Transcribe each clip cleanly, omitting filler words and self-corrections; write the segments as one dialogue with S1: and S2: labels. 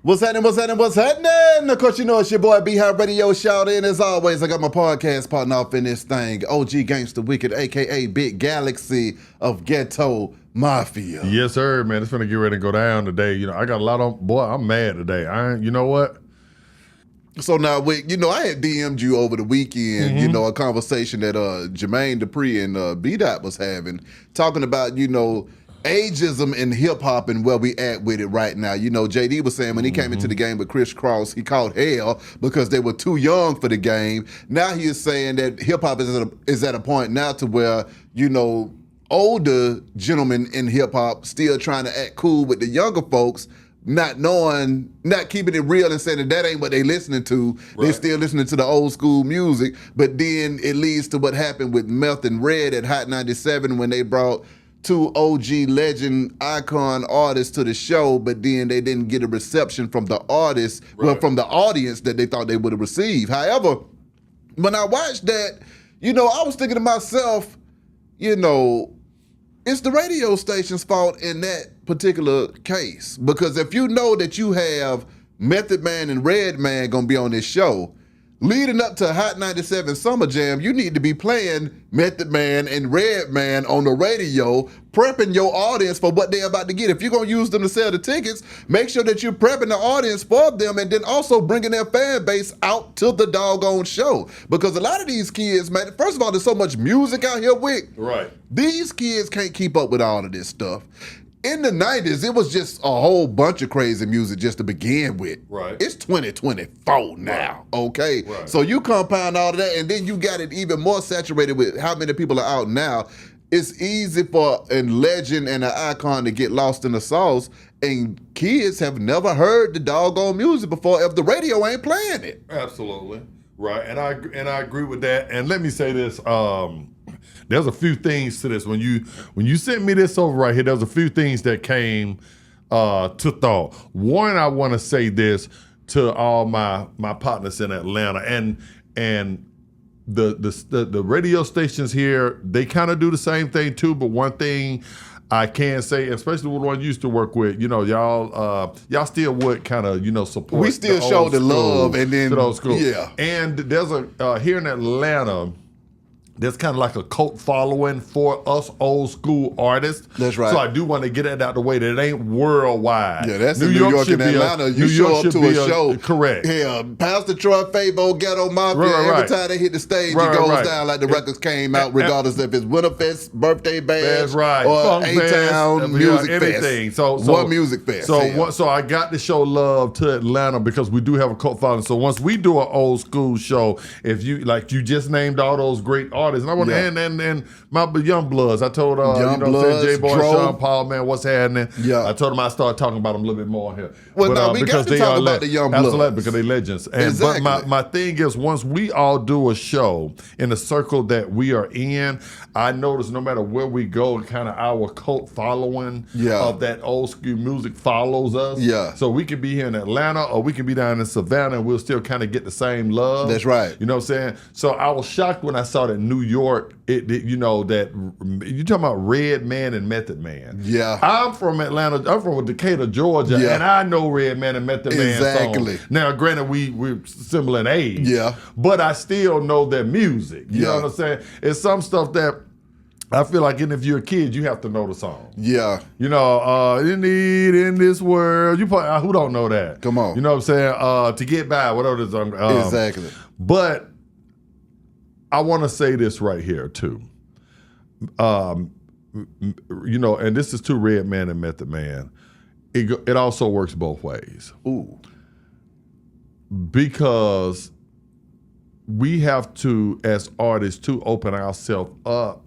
S1: What's happening? What's happening? What's happening? Of course, you know it's your boy B-High Radio shout in. As always, I got my podcast partner off in this thing, OG Gangsta Wicked, a.k.a. Big Galaxy of Ghetto Mafia.
S2: Yes, sir, man. It's finna get ready to go down today. You know, I got a lot on. Boy, I'm mad today. You know what?
S1: So now, I had DM'd you over the weekend, a conversation that Jermaine Dupri and B-Dot was having, talking about, ageism in hip-hop and where we at with it right now. JD was saying when he came into the game with Chris Cross, he caught hell because they were too young for the game. Now he is saying that hip-hop is at a point now to where, older gentlemen in hip-hop still trying to act cool with the younger folks, not keeping it real and saying that ain't what they listening to. Right. They still listening to the old school music. But then it leads to what happened with Meth and Red at Hot 97 when they brought two OG legend icon artists to the show, but then they didn't get a reception from the artists, well, from the audience that they thought they would have received. However, when I watched that, I was thinking to myself, it's the radio station's fault in that particular case. Because if you know that you have Method Man and Redman gonna be on this show, leading up to Hot 97 Summer Jam, you need to be playing Method Man and Redman on the radio, prepping your audience for what they're about to get. If you're going to use them to sell the tickets, make sure that you're prepping the audience for them and then also bringing their fan base out to the doggone show. Because a lot of these kids, man, first of all, there's so much music out here, Wick.
S2: Right.
S1: These kids can't keep up with all of this stuff. In the 90s, it was just a whole bunch of crazy music just to begin with.
S2: Right.
S1: It's 2024 now, okay?
S2: Right.
S1: So you compound all of that, and then you got it even more saturated with how many people are out now. It's easy for a legend and an icon to get lost in the sauce, and kids have never heard the doggone music before if the radio ain't playing it.
S2: Absolutely. Right. And I agree with that. And let me say this, there's a few things to this. When you sent me this over right here, there's a few things that came to thought. One, I want to say this to all my partners in Atlanta and the radio stations here, they kind of do the same thing too. But one thing I can say, especially with one I used to work with, y'all still would kind of, support.
S1: We still show the love and then,
S2: yeah. And there's here in Atlanta, there's kind of like a cult following for us old school artists.
S1: That's right.
S2: So I do want to get it out the way that it ain't worldwide.
S1: Yeah, that's in New York and Atlanta. You show up to a show.
S2: Correct.
S1: Yeah, Pastor Troy Fabo, Ghetto Mafia, every time they hit the stage, it goes down like the records came out, regardless if it's Winterfest, Birthday Bash, or A-Town, Music
S2: anything.
S1: Fest.
S2: So
S1: one Music Fest.
S2: So I got to show love to Atlanta because we do have a cult following. So once we do an old school show, if you just named all those great artists, and I want to and my Young Bloods. I told J-Boy and Sean Paul, man, what's happening? Yeah. I told him I started talking about them a little bit more here.
S1: Well, we got to talk about the Young Bloods.
S2: Absolutely, because they're legends. Exactly. But my thing is, once we all do a show in the circle that we are in, I notice no matter where we go, kind of our cult following of that old school music follows us. Yeah. So we could be here in Atlanta or we could be down in Savannah and we'll still kind of get the same love.
S1: That's right.
S2: You know what I'm saying? So I was shocked when I saw that New York, that you talking about Redman and Method Man.
S1: Yeah.
S2: I'm from Atlanta. I'm from Decatur, Georgia, and I know Redman and Method Man songs. Now, granted, we're similar in age. Yeah. But I still know their music. You know what I'm saying? It's some stuff that I feel like, if you're a kid, you have to know the song. Yeah. In need in this world. You probably, who don't know that?
S1: Come on.
S2: You know what I'm saying? To get by, whatever it is.
S1: Exactly.
S2: But I want to say this right here too. And this is to Redman and Method Man. It also works both ways.
S1: Ooh.
S2: Because we have to, as artists, to open ourselves up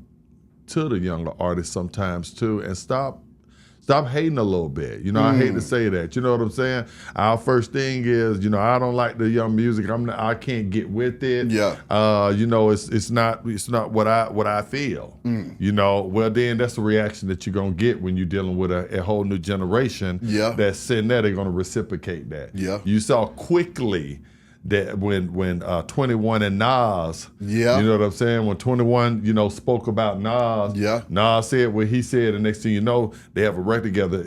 S2: to the younger artists sometimes too, and stop hating a little bit. I hate to say that. You know what I'm saying? Our first thing is, I don't like the young music. I can't get with it. Yeah. It's not what I feel. Well then that's the reaction that you're gonna get when you're dealing with a whole new generation. Yeah. That's sitting there, they're gonna reciprocate that. Yeah. You saw quickly that when 21 and Nas, you know what I'm saying? When 21, spoke about Nas, Nas said what he said, and next thing you know, they have a record together.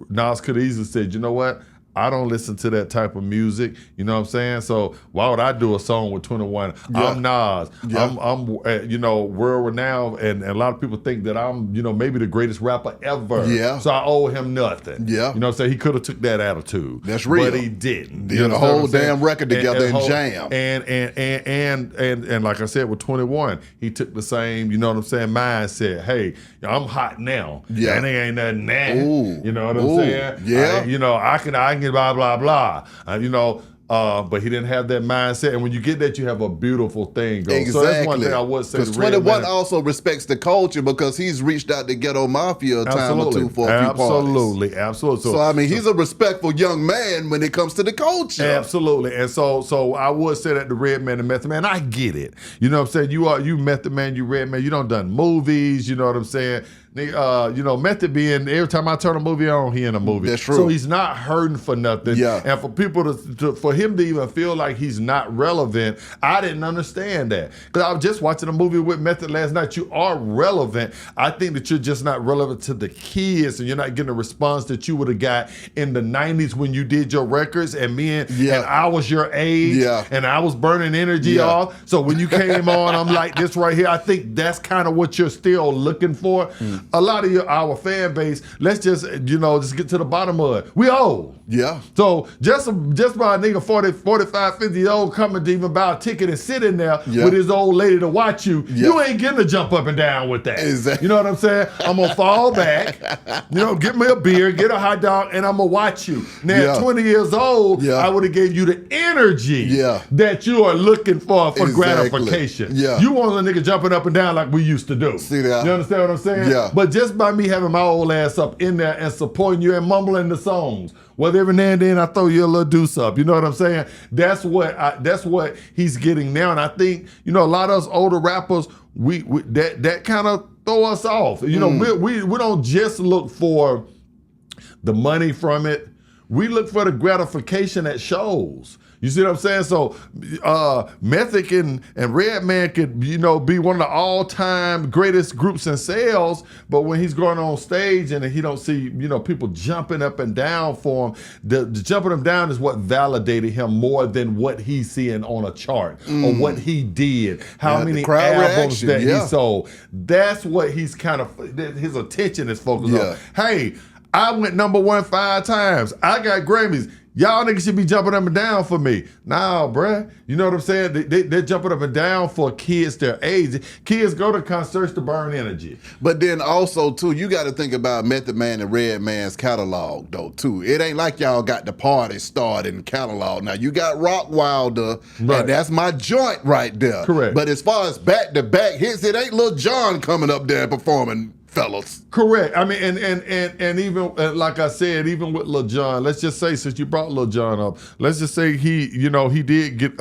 S2: Nas could have easily said, you know what? I don't listen to that type of music. You know what I'm saying? So why would I do a song with 21?
S1: Yeah.
S2: I'm Nas.
S1: Yeah.
S2: I'm you know, world renowned, and a lot of people think that I'm, you know, maybe the greatest rapper ever.
S1: Yeah.
S2: So I owe him nothing.
S1: Yeah.
S2: You know what I'm saying? He could have took that attitude.
S1: That's real.
S2: But he didn't.
S1: Did a whole damn record together and jam.
S2: And like I said, with 21, he took the same, you know what I'm saying, mindset. Hey, I'm hot now.
S1: Yeah.
S2: And ain't nothing now.
S1: Ooh.
S2: You know what I'm
S1: Ooh.
S2: saying?
S1: Yeah.
S2: You know, I can blah, blah, blah. You know, but he didn't have that mindset. And when you get that, you have a beautiful thing going.
S1: Exactly.
S2: So that's one thing I would say.
S1: Because 21 also respects the culture because he's reached out to Ghetto Mafia a time or two for a few parties.
S2: Absolutely.
S1: So I mean, he's a respectful young man when it comes to the culture.
S2: Absolutely. And so I would say that the Redman and Method Man, I get it. You know what I'm saying? You Method Man, you Redman, you done movies, you know what I'm saying? You know, Method being, every time I turn a movie on, he in a movie.
S1: That's true.
S2: So he's not hurting for nothing.
S1: Yeah.
S2: And for people for him to even feel like he's not relevant, I didn't understand that. Because I was just watching a movie with Method last night. You are relevant. I think that you're just not relevant to the kids, and you're not getting a response that you would have got in the 90s when you did your records, and and I was your age, and I was burning energy off. So when you came on, I'm like this right here. I think that's kind of what you're still looking for. A lot of our fan base, let's just, you know, just get to the bottom of it. We old.
S1: Yeah.
S2: So just by a nigga 40, 45, 50 years old coming to even buy a ticket and sit in there with his old lady to watch you, you ain't getting to jump up and down with that.
S1: Exactly.
S2: You know what I'm saying? I'm going to fall back, you know, get me a beer, get a hot dog, and I'm going to watch you. Now, at 20 years old, I would have gave you the energy that you are looking for gratification.
S1: Yeah.
S2: You want a nigga jumping up and down like we used to do.
S1: See that?
S2: You understand what I'm saying?
S1: Yeah.
S2: But just by me having my old ass up in there and supporting you and mumbling the songs, whether every now and then I throw you a little deuce up, you know what I'm saying? That's what he's getting now, and I think, you know, a lot of us older rappers, we that kind of throw us off. You know, we don't just look for the money from it. We look for the gratification at shows. You see what I'm saying? So Method and Redman could, you know, be one of the all-time greatest groups in sales, but when he's going on stage and he don't see, you know, people jumping up and down for him, the jumping him down is what validated him more than what he's seeing on a chart or what he did, how many albums that he sold. That's what he's kind of, his attention is focused on. Hey, I went #1 5 times. I got Grammys. Y'all niggas should be jumping up and down for me. Nah, bruh. You know what I'm saying? They're jumping up and down for kids their age. Kids go to concerts to burn energy.
S1: But then also, too, you got to think about Method Man and Redman's catalog, though, too. It ain't like y'all got the party started in catalog. Now, you got Rock Wilder, and that's my joint right there.
S2: Correct.
S1: But as far as back-to-back hits, it ain't Lil Jon coming up there performing, fellas.
S2: Correct. I mean, and even like I said, even with Lil Jon, let's just say, since you brought Lil Jon up, let's just say he did get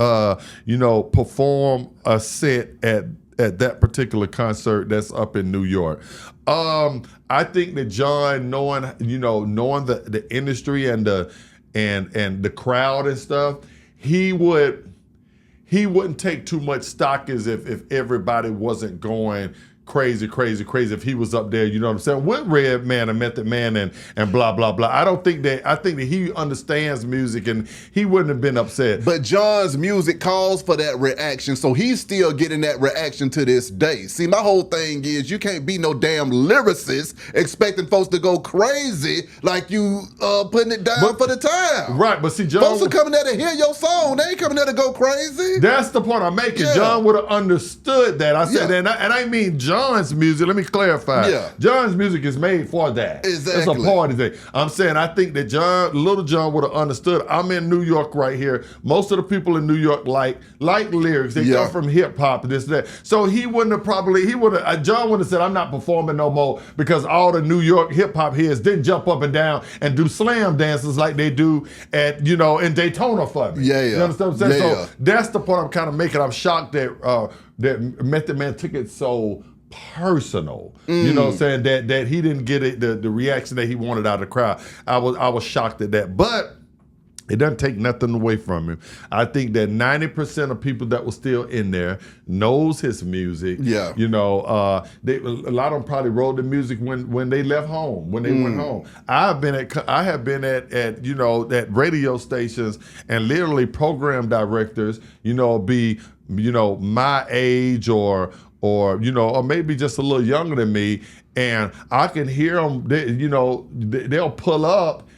S2: perform a set at that particular concert that's up in New York. I think that Jon, knowing the industry and the crowd and stuff, he wouldn't take too much stock as if everybody wasn't going crazy if he was up there, you know what I'm saying, with Redman and Method Man and blah, blah, blah. I think that he understands music and he wouldn't have been upset.
S1: But Jon's music calls for that reaction, so he's still getting that reaction to this day. See, my whole thing is you can't be no damn lyricist expecting folks to go crazy like you putting it down for the time.
S2: Right, but see, Jon...
S1: Folks are coming there to hear your song. They ain't coming there to go crazy.
S2: That's the point I'm making. Jon would have understood that. I said that, and I mean Jon's music, let me clarify. Jon's music is made for that.
S1: Exactly.
S2: It's a party thing. I'm saying I think that Little Jon would have understood. I'm in New York right here. Most of the people in New York like lyrics. They come from hip hop, this, that. So Jon wouldn't have said, I'm not performing no more because all the New York hip hop heads didn't jump up and down and do slam dances like they do at, in Daytona for me. You understand what I'm saying? So that's the point I'm kind of making. I'm shocked that Method Man took it so personal, you know what I'm saying, that he didn't get it, the reaction that he wanted out of the crowd. I was shocked at that. But It doesn't take nothing away from him. I think that 90% of people that were still in there knows his music.
S1: Yeah.
S2: You know, a lot of them probably wrote the music when they left home, when they went home. I have been at you know, at radio stations and literally program directors, you know, be, you know, my age or you know, or maybe just a little younger than me, and I can hear them. You know, they'll pull up.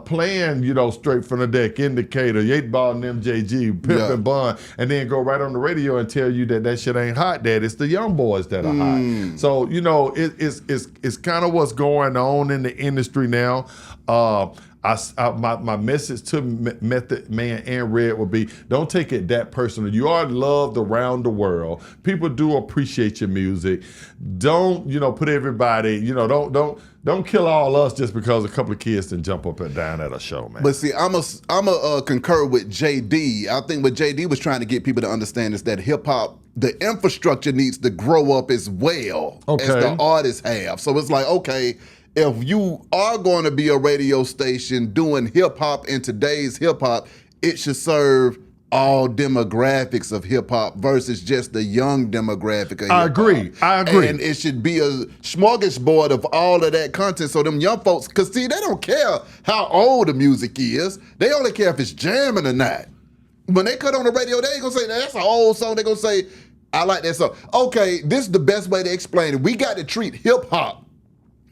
S2: Playing, you know, Straight from the Deck, Indicator, 8 Ball and MJG, Pimp and Bun, and then go right on the radio and tell you that shit ain't hot, that it's the young boys that are hot. So, you know, it's kind of what's going on in the industry now. My message to Method Man and Red would be, don't take it that personal. You are loved around the world. People do appreciate your music. Don't, you know, put everybody, you know, don't kill all us just because a couple of kids didn't jump up and down at a show, man.
S1: But see, I'm a concur with JD. I think what JD was trying to get people to understand is that hip hop, the infrastructure needs to grow up as well as the artists have. So it's like, okay, if you are going to be a radio station doing hip hop in today's hip hop, it should serve all demographics of hip hop versus just the young demographic of hip hop.
S2: I agree.
S1: And it should be a smorgasbord of all of that content. So them young folks, because see, they don't care how old the music is. They only care if it's jamming or not. When they cut on the radio, they ain't gonna say, that's an old song. They're gonna say, I like that song. Okay, this is the best way to explain it. We got to treat hip hop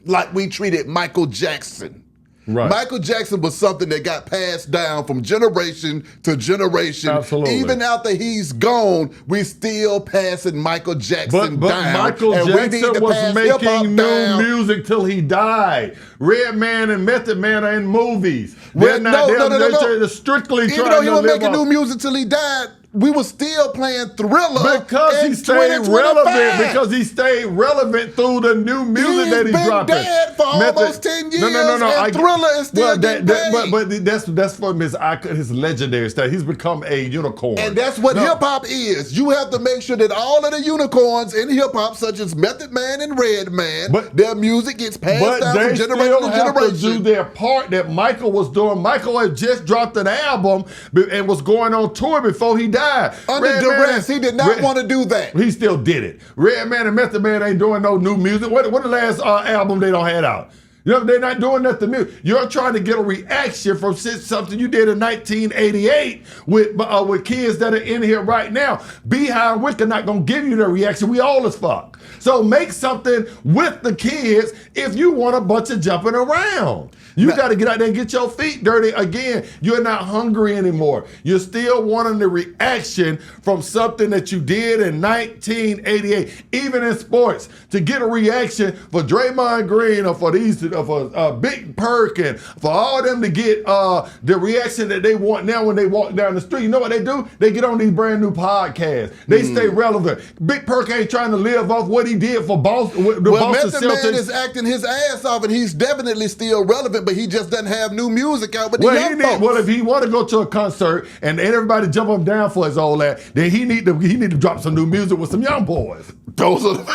S1: like we treated Michael Jackson.
S2: Right.
S1: Michael Jackson was something that got passed down from generation to generation.
S2: Absolutely.
S1: Even after he's gone, we still passing Michael Jackson
S2: but
S1: down.
S2: Michael Jackson was making new music till he died. Redman and Method Man are in movies. They're
S1: No.
S2: strictly
S1: Even
S2: trying
S1: though he
S2: to
S1: was
S2: live
S1: making
S2: off.
S1: new music till he died, we were still playing Thriller
S2: because
S1: in
S2: he stayed
S1: 2025.
S2: relevant. Because he stayed relevant through the new music that he's dropping.
S1: He's been dead for almost 10 years.
S2: No.
S1: And Thriller is still getting paid.
S2: But that's from his legendary stuff. He's become a unicorn.
S1: And that's what hip hop is. You have to make sure that all of the unicorns in hip hop, such as Method Man and Redman, their music gets passed down from generation to generation.
S2: To do their part that Michael was doing. Michael had just dropped an album and was going on tour before he died.
S1: Under duress, he did not want to do that.
S2: He still did it. Redman and Method Man ain't doing no new music. What the last album they don't had out? You know, they're not doing nothing new. You're trying to get a reaction from something you did in 1988 with kids that are in here right now. Beehive and Wick are not going to give you the reaction. We all as fuck. So make something with the kids if you want a bunch of jumping around. You got to get out there and get your feet dirty again. You're not hungry anymore. You're still wanting the reaction from something that you did in 1988. Even in sports, to get a reaction for Draymond Green or for Big Perkin, for all them to get the reaction that they want now when they walk down the street. You know what they do? They get on these brand new podcasts. They stay relevant. Big Perk ain't trying to live off what he did for Boston.
S1: Method Man is acting his ass off, and he's definitely still relevant, but he just doesn't have new music out with the young folks.
S2: Well, if he want to go to a concert and everybody jump him down for his old ass, then he need to drop some new music with some young boys.
S1: Those are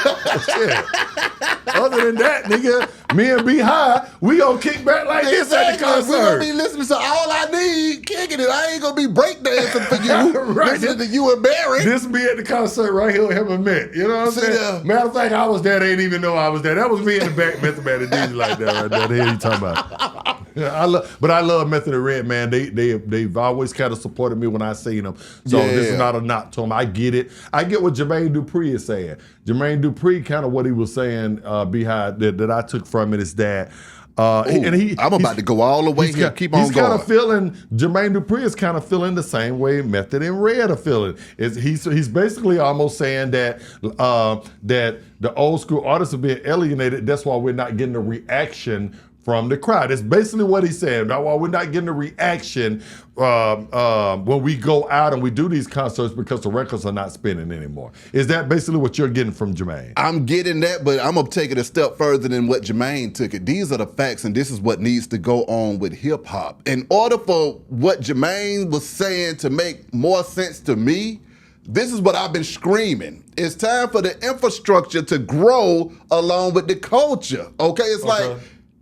S2: Other than that, nigga, me and B-High, we gonna kick back like this at the concert.
S1: We gonna be listening to All I Need, kicking it. I ain't gonna be breakdancing for you.
S2: Right.
S1: Listening to you and Barry.
S2: This be at the concert right here with him and Mick. You know what I'm saying? Matter of fact, I was there. They didn't even know I was there. That was me in the back, Method Man and DJ like that right there. The hell you talking about? Yeah, I love Method and Redman. They've always kind of supported me when I seen them. So this is not a knock to them. I get it. I get what Jermaine Dupri is saying. Jermaine Dupri, kind of what he was saying behind that I took from it is that.
S1: I'm about to go all the way here. Keep on going.
S2: He's kind of feeling, Jermaine Dupri is kind of feeling the same way Method and Red are feeling. He's basically almost saying that that the old school artists are being alienated. That's why we're not getting a reaction from the crowd. That's basically what he's saying. Now, why we're not getting a reaction when we go out and we do these concerts because the records are not spinning anymore. Is that basically what you're getting from Jermaine?
S1: I'm getting that, but I'm going to take it a step further than what Jermaine took it. These are the facts, and this is what needs to go on with hip-hop. In order for what Jermaine was saying to make more sense to me, this is what I've been screaming. It's time for the infrastructure to grow along with the culture, okay? It's like,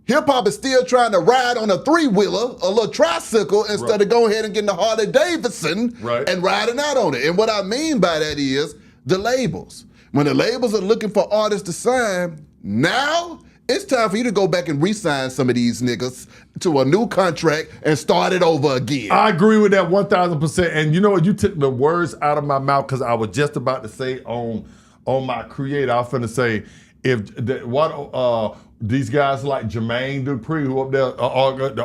S1: Hip hop is still trying to ride on a three-wheeler, a little tricycle, instead of going ahead and getting the Harley Davidson and riding out on it. And what I mean by that is the labels. When the labels are looking for artists to sign, now it's time for you to go back and re-sign some of these niggas to a new contract and start it over again.
S2: I agree with that 1,000%. And you know what? You took the words out of my mouth because I was just about to say on my creator, I was finna say, these guys like Jermaine Dupri, who up there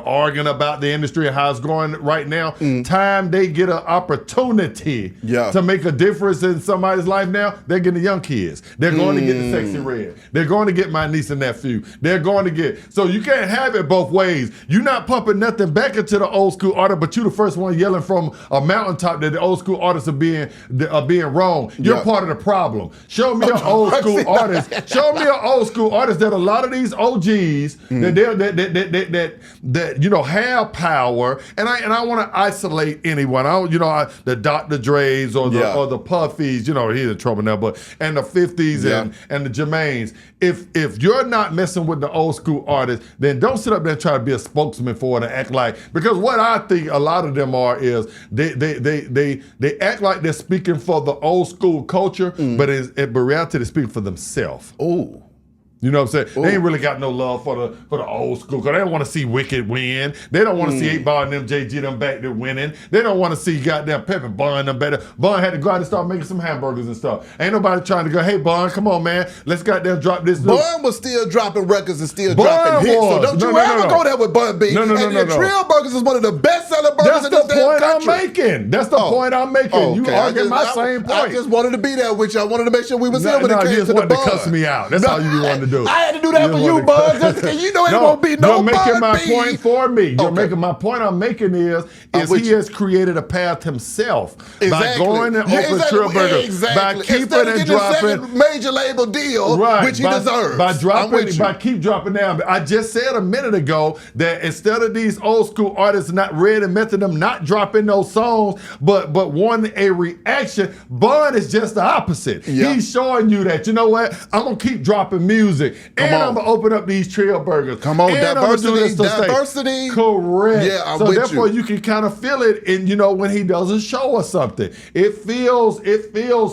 S2: arguing about the industry and how it's going right now, time they get an opportunity to make a difference in somebody's life now, they're getting the young kids. They're going to get the Sexy Red. They're going to get my niece and nephew. They're going to get, so you can't have it both ways. You're not pumping nothing back into the old school artist, but you the first one yelling from a mountaintop that the old school artists are being wrong. You're part of the problem. Show me an old school artist. Show me an old school artist that a lot of these OGs that you know have power, and I want to isolate anyone. The Dr. Dre's or the Puffies, you know, he's in trouble now, but and the 50s and the Jermaines. If you're not messing with the old school artists, then don't sit up there and try to be a spokesman for it and act like, because what I think a lot of them are is they act like they're speaking for the old school culture, but in reality they're speaking for themselves.
S1: Oh.
S2: You know what I'm saying? Ooh. They ain't really got no love for the old school, because they don't want to see Wicked win. They don't want to see 8 Ball and them JG them back there winning. They don't want to see goddamn Pep and Bun them better. Bun had to go out and start making some hamburgers and stuff. Ain't nobody trying to go, hey Bun, come on man, let's goddamn drop this.
S1: Bun was still dropping records and still dropping hits. So don't you ever go there with Bun B.
S2: No.
S1: Trill Burgers is one of the best selling burgers in this damn country.
S2: That's the point I'm making. You arguing my same point.
S1: I just wanted to be there with you. I wanted to make sure we was here when it came
S2: to the
S1: Bun.
S2: You just wanted to cuss me out. That's all you be wanting to do.
S1: I had to do that for you, Buzz. You know it won't be no
S2: You're making my
S1: Bun B.
S2: point for me. You're making my point I'm making is he has created a path himself by going and opening Trill Burger, by keeping and dropping
S1: major label deal, which he deserves.
S2: By keep dropping down. I just said a minute ago that instead of these old school artists not Red and Method them not dropping those songs, but wanting a reaction, Bun is just the opposite. He's showing you that, you know what, I'm gonna keep dropping music. I'm gonna open up these Trill Burgers.
S1: Come on, diversity.
S2: Correct.
S1: Yeah, I'm
S2: so
S1: with
S2: therefore you can kind of feel it in, you know, when he doesn't show us something. It feels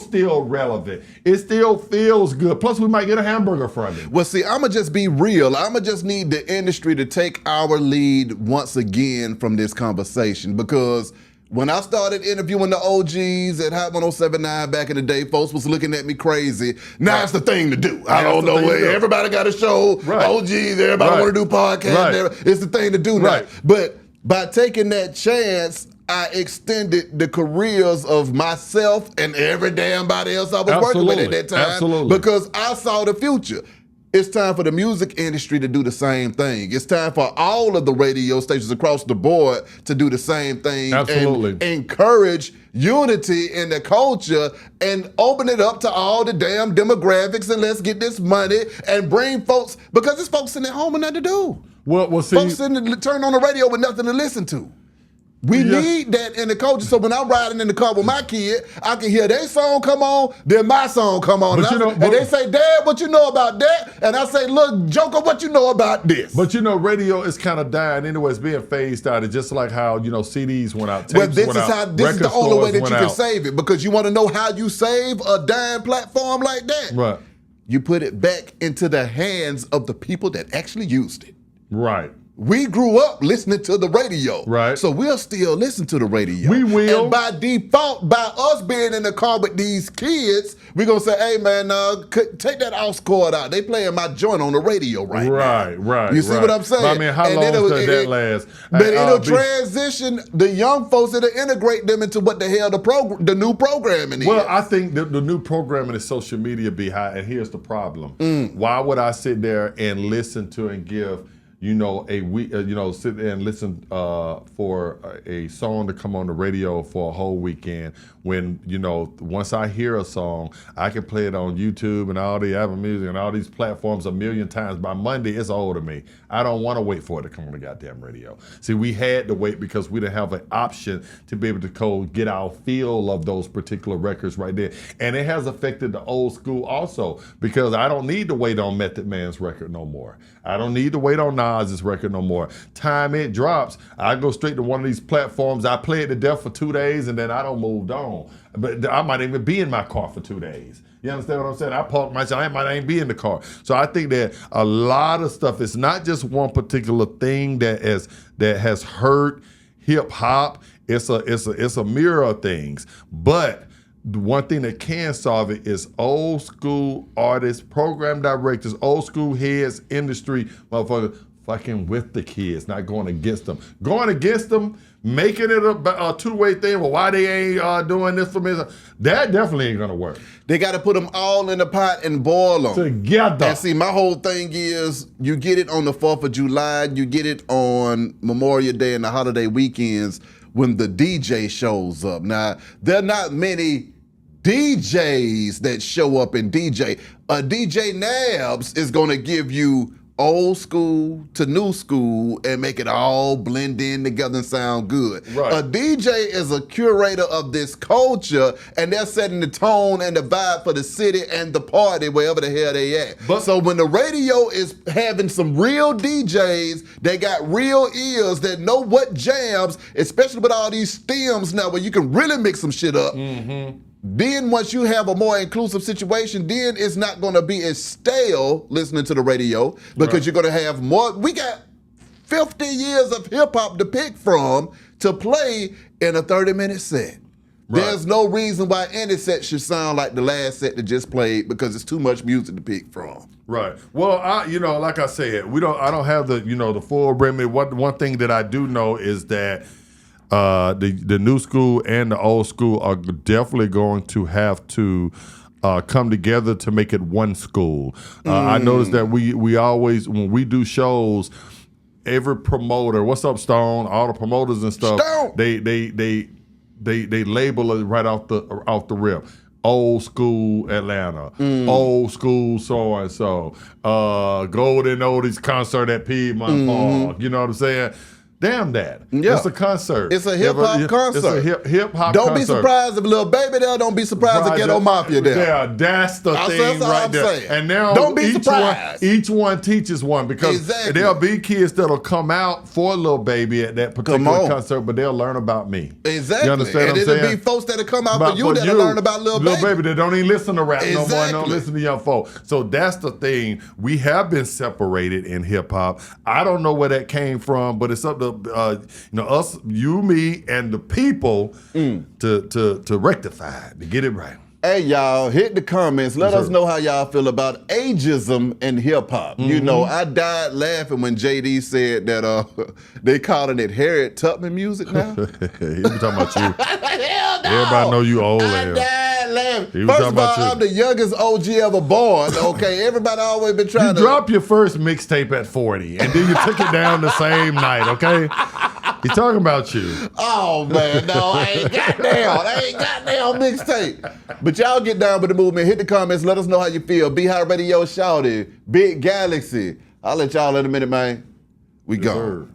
S2: still relevant. It still feels good. Plus we might get a hamburger from him.
S1: Well, see, I'ma just be real. I'ma just need the industry to take our lead once again from this conversation, because when I started interviewing the OGs at Hot 107.9 back in the day, folks was looking at me crazy. Now it's the thing to do. I don't know. Everybody got a show. OGs, everybody want to do podcasts. It's the thing to do now. But by taking that chance, I extended the careers of myself and every damn body else I was working with at that time. Because I saw the future. It's time for the music industry to do the same thing. It's time for all of the radio stations across the board to do the same thing. And encourage unity in the culture and open it up to all the damn demographics, and let's get this money and bring folks, because it's folks sitting at home and nothing to do.
S2: Well, see,
S1: folks turn on the radio with nothing to listen to. We need that in the culture. So when I'm riding in the car with my kid, I can hear their song come on, then my song come on. And they say, Dad, what you know about that? And I say, look, Joker, what you know about this?
S2: But you know, radio is kind of dying anyway. It's being phased out. It's just like how, you know, CDs went out, tapes
S1: this
S2: went out,
S1: this is the only way that you can save it, because you want to know how you save a dying platform like that.
S2: Right.
S1: You put it back into the hands of the people that actually used it.
S2: Right.
S1: We grew up listening to the radio.
S2: Right.
S1: So we'll still listen to the radio.
S2: We will.
S1: And by default, by us being in the car with these kids, we're going to say, hey, man, take that aux cord out. They playing my joint on the radio now.
S2: Right.
S1: You see what I'm saying?
S2: But I mean, how long does that last?
S1: But it'll transition the young folks, it'll integrate them into what the hell the new programming is.
S2: Well, I think the new programming is social media be high, and here's the problem. Why would I sit there and listen to and give, you know, sit there and listen for a song to come on the radio for a whole weekend, when, you know, once I hear a song, I can play it on YouTube and all the Apple Music and all these platforms a million times. By Monday, it's old to me. I don't want to wait for it to come on the goddamn radio. See, we had to wait because we didn't have an option to be able to get our feel of those particular records right there. And it has affected the old school also, because I don't need to wait on Method Man's record no more. I don't need to wait on Nas's record no more. Time it drops, I go straight to one of these platforms. I play it to death for 2 days, and then I don't move on. But I might even be in my car for 2 days. You understand what I'm saying? I park myself, I might ain't be in the car. So I think that a lot of stuff, it's not just one particular thing that has hurt hip hop. It's a mirror of things. But the one thing that can solve it is old school artists, program directors, old school heads, industry motherfuckers fucking with the kids, not going against them. Going against them, making it a two-way thing. Well, why they ain't doing this for me? That definitely ain't gonna work.
S1: They got to put them all in the pot and boil them
S2: together.
S1: And see, my whole thing is, you get it on the 4th of July, you get it on Memorial Day and the holiday weekends when the DJ shows up. Now, there are not many DJs that show up and DJ. A DJ Nabs is gonna give you old school to new school and make it all blend in together and sound good.
S2: Right.
S1: A DJ is a curator of this culture, and they're setting the tone and the vibe for the city and the party wherever the hell they at. So when the radio is having some real DJs, they got real ears that know what jams, especially with all these stems now where you can really mix some shit up.
S2: Mm-hmm.
S1: Then once you have a more inclusive situation, then it's not going to be as stale listening to the radio, because you're going to have more. We got 50 years of hip hop to pick from to play in a 30-minute set. Right. There's no reason why any set should sound like the last set that just played, because it's too much music to pick from.
S2: Right. Well, like I said, I don't have the full remedy. One thing that I do know is that the new school and the old school are definitely going to have to come together to make it one school. I noticed that we always, when we do shows, every promoter, what's up, Stone? All the promoters and stuff,
S1: Stone!
S2: they label it right off the rip. Old school Atlanta, old school so and so, Golden Oldies concert at Piedmont Park. You know what I'm saying? Damn that.
S1: Yeah.
S2: It's a concert.
S1: It's a hip-hop concert.
S2: It's a hip-hop concert.
S1: Don't be surprised if Lil Baby there. Don't be surprised if Ghetto Mafia there.
S2: Yeah, that's the thing right there.
S1: Saying.
S2: And now
S1: don't be surprised.
S2: Each one teaches one, because there'll be kids that'll come out for Lil Baby at that particular concert, but they'll learn about me.
S1: Exactly.
S2: You understand
S1: and
S2: what I'm saying?
S1: It'll be folks that'll come out for you that'll learn about Lil Baby.
S2: Lil Baby that don't even listen to rap no more, don't listen to young folk. So that's the thing. We have been separated in hip-hop. I don't know where that came from, but it's up to us, you, me, and the people to rectify it, to get it right.
S1: Hey, y'all, hit the comments. Let us know how y'all feel about ageism in hip-hop. You know, I died laughing when JD said that they calling it Harriet Tubman music now.
S2: He was talking about you.
S1: Hell no.
S2: Everybody know you old.
S1: I died laughing.
S2: First
S1: of all, I'm the youngest OG ever born. Okay, everybody always been trying to
S2: drop your first mixtape at 40, and then you took it down the same night. Okay. He's talking about you.
S1: Oh, man, no, I ain't got down mixtape. But y'all get down with the movement. Hit the comments. Let us know how you feel. Be High Radio, Shouty, Big Galaxy. I'll let y'all in a minute, man. We gone.